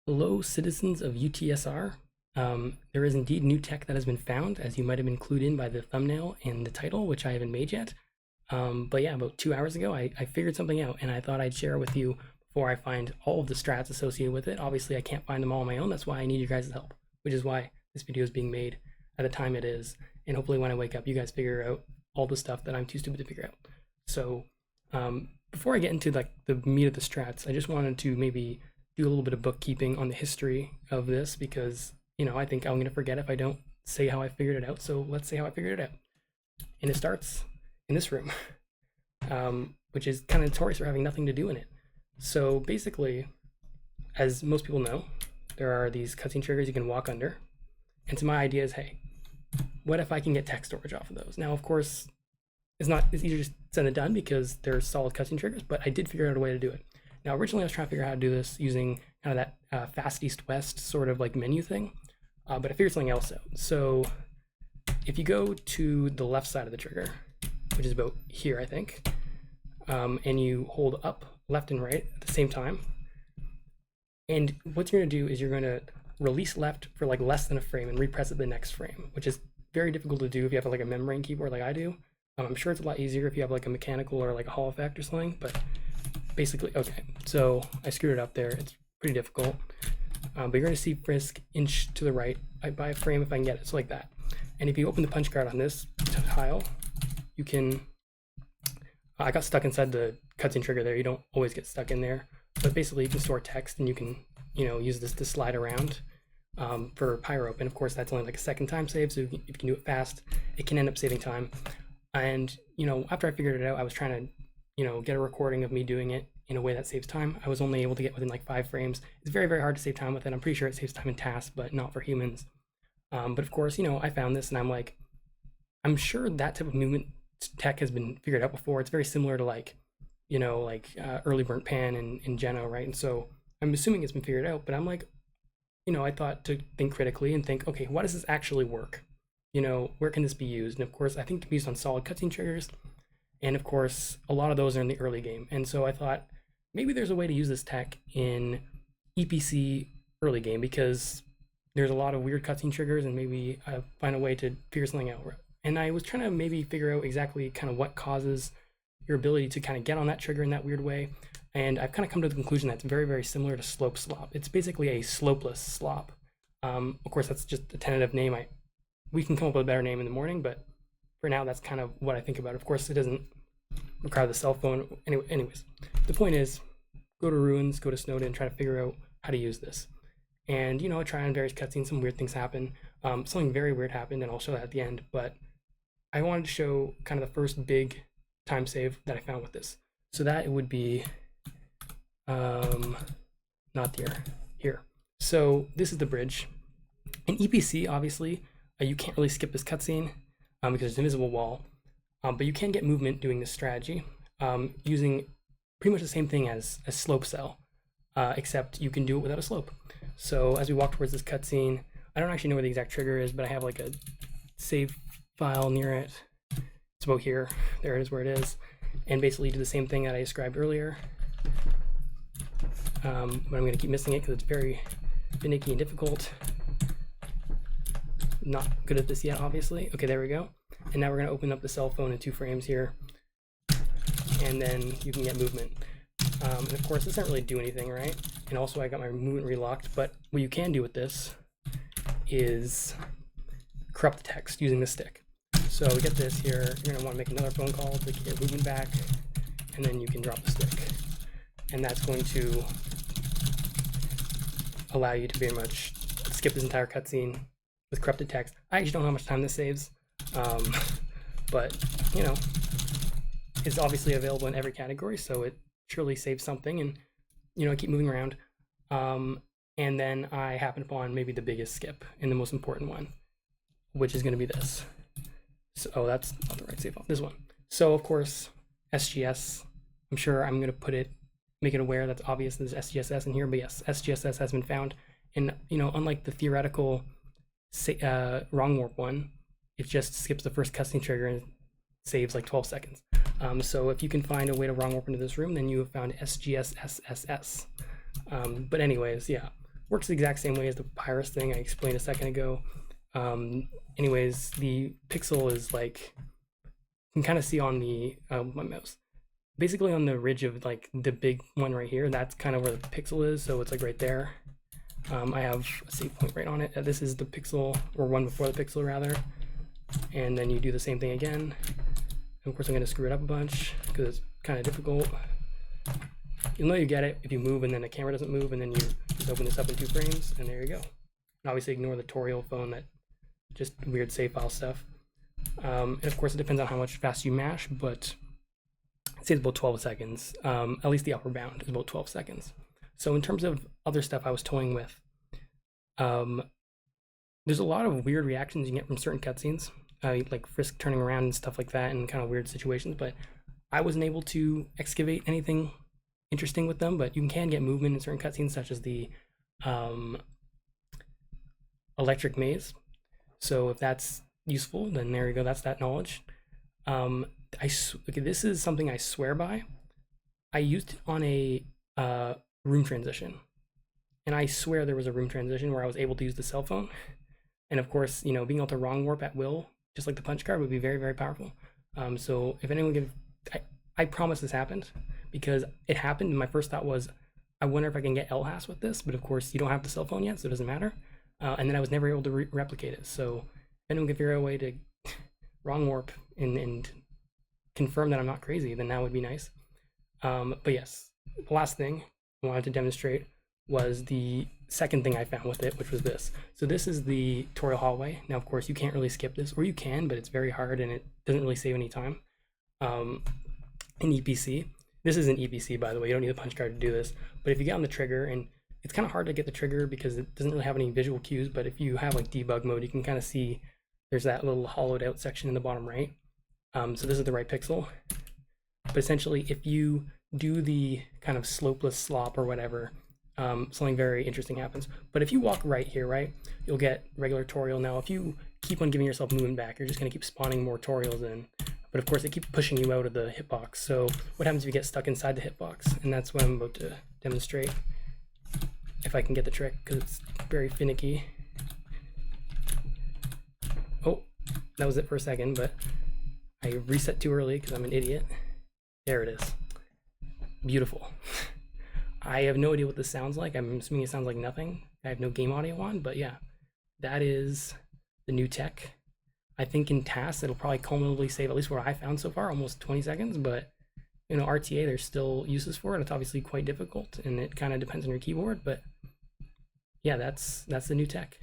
Hello, citizens of UTSR. There is indeed new tech that has been found, as you might have been clued in by the thumbnail and the title, which I haven't made yet. But yeah, about 2 hours ago, I figured something out, and I thought I'd share it with you before I find all of the strats associated with it. Obviously, I can't find them all on my own. That's why I need your guys' help, which is why this video is being made at the time it is. And hopefully, when I wake up, you guys figure out all the stuff that I'm too stupid to figure out. So, before I get into like the meat of the strats, I just wanted to maybe do a little bit of bookkeeping on the history of this because, I think I'm going to forget if I don't say how I figured it out. So let's say how I figured it out. And it starts in this room, which is kind of notorious for having nothing to do in it. So basically, as most people know, there are these cutscene triggers you can walk under. And so my idea is, hey, what if I can get text storage off of those? Now, of course, it's easier said than done because they're solid cutscene triggers, but I did figure out a way to do it. Now, originally I was trying to figure out how to do this using kind of that fast east-west sort of like menu thing, but I figured something else out. So if you go to the left side of the trigger, which is about here, I think, and you hold up left and right at the same time, and what you're going to do is you're going to release left for like less than a frame and repress it the next frame, which is very difficult to do if you have like a membrane keyboard like I do. I'm sure it's a lot easier if you have like a mechanical or like a Hall effect or something, but basically, okay, so I screwed it up there. It's pretty difficult, but you're going to see frisk inch to the right by a frame if I can get it, so like that. And if you open the punch card on this tile, you can, I got stuck inside the cutscene trigger there. You don't always get stuck in there, but basically you can store text and you can, use this to slide around for pyro. And of course, that's only like a second time save, so if you can do it fast, it can end up saving time. And, after I figured it out, I was trying to, get a recording of me doing it in a way that saves time. I was only able to get within like 5 frames. It's very, very hard to save time with it. I'm pretty sure it saves time in tasks, but not for humans. But of course, I found this and I'm like, I'm sure that type of movement tech has been figured out before. It's very similar to like, early burnt pan in Geno, right? And so I'm assuming it's been figured out, but I'm like, I thought to think critically and think, okay, why does this actually work? Where can this be used? And of course, I think it can be used on solid cutscene triggers. And of course, a lot of those are in the early game. And so I thought maybe there's a way to use this tech in EPC early game because there's a lot of weird cutscene triggers and maybe I find a way to figure something out. And I was trying to maybe figure out exactly kind of what causes your ability to kind of get on that trigger in that weird way. And I've kind of come to the conclusion that it's very, very similar to Slopeslop. It's basically a slopeless slop. Of course, that's just a tentative name. We can come up with a better name in the morning, but for now, that's kind of what I think about. Of course, it doesn't require the cell phone. Anyways, the point is, go to Ruins, go to Snowden, try to figure out how to use this. And, I try on various cutscenes, some weird things happen. Something very weird happened, and I'll show that at the end. But I wanted to show kind of the first big time save that I found with this. So that it would be, not here. So this is the bridge. In EPC, obviously, you can't really skip this cutscene because it's an invisible wall, but you can get movement doing this strategy using pretty much the same thing as slope cell, except you can do it without a slope. So as we walk towards this cutscene, I don't actually know where the exact trigger is, but I have like a save file near it. It's about here. There it is where it is. And basically do the same thing that I described earlier. But I'm going to keep missing it because it's very finicky and difficult. Not good at this yet, obviously. Okay, there we go. And now we're going to open up the cell phone in 2 frames here. And then you can get movement. And of course, this doesn't really do anything, right? And also I got my movement relocked, but what you can do with this is corrupt the text using the stick. So we get this here. You're going to want to make another phone call to get your movement back, and then you can drop the stick. And that's going to allow you to very much skip this entire cutscene with corrupted text. I actually don't know how much time this saves, but it's obviously available in every category, so it surely saves something. And I keep moving around, and then I happen upon maybe the biggest skip and the most important one, which is going to be this. So that's not the right save file. This one. So of course, SGS. I'm sure I'm going to make it aware that's obvious there's SGSS in here, but yes, SGSS has been found. And unlike the theoretical wrong warp one, it just skips the first cutscene trigger and saves like 12 seconds. So if you can find a way to wrong warp into this room, then you have found SGSSSS. But anyways, yeah. works the exact same way as the Papyrus thing I explained a second ago. Anyways, the pixel is like, you can kind of see on the my mouse, basically on the ridge of like the big one right here. That's kind of where the pixel is, so it's like right there. I have a save point right on it. This is the pixel, or one before the pixel rather. And then you do the same thing again. And of course I'm going to screw it up a bunch because it's kind of difficult. You'll know you get it if you move and then the camera doesn't move, and then you just open this up in 2 frames, and there you go. And obviously ignore the tutorial phone, that just weird save file stuff. And of course it depends on how much fast you mash, but I'd say it's about 12 seconds. At least the upper bound is about 12 seconds. So in terms of other stuff I was toying with, there's a lot of weird reactions you get from certain cutscenes, like Frisk turning around and stuff like that in kind of weird situations, but I wasn't able to excavate anything interesting with them. But you can get movement in certain cutscenes, such as the electric maze. So if that's useful, then there you go, that's that knowledge. Okay, this is something I swear by. I used it on a room transition, and I swear there was a room transition where I was able to use the cell phone. And of course, you know, being able to wrong warp at will, just like the punch card, would be very, very powerful. So if anyone can, I promise this happened, because it happened, and my first thought was, I wonder if I can get LHAS with this, but of course you don't have the cell phone yet, so it doesn't matter. And then I was never able to replicate it. So if anyone can figure out a way to wrong warp and confirm that I'm not crazy, then that would be nice. But yes, the last thing I wanted to demonstrate was the second thing I found with it, which was this. So this is the tutorial hallway. Now, of course, you can't really skip this, or you can, but it's very hard and it doesn't really save any time. In EPC, this is an EPC, by the way, you don't need a punch card to do this, but if you get on the trigger, and it's kind of hard to get the trigger because it doesn't really have any visual cues, but if you have like debug mode, you can kind of see there's that little hollowed out section in the bottom right. So this is the right pixel. But essentially, if you do the kind of slopeless slop or whatever, something very interesting happens. But if you walk right here, right, you'll get regular tutorial. Now, if you keep on giving yourself movement back, you're just going to keep spawning more tutorials in. But of course, they keep pushing you out of the hitbox. So what happens if you get stuck inside the hitbox? And that's what I'm about to demonstrate. If I can get the trick, because it's very finicky. Oh, that was it for a second, but I reset too early because I'm an idiot. There it is. Beautiful. I have no idea what this sounds like. I'm assuming it sounds like nothing. I have no game audio on, but yeah, that is the new tech. I think in tasks, it'll probably cumulatively save, at least what I found so far, almost 20 seconds, but you know, RTA, there's still uses for it. It's obviously quite difficult, and it kind of depends on your keyboard, but yeah, that's the new tech.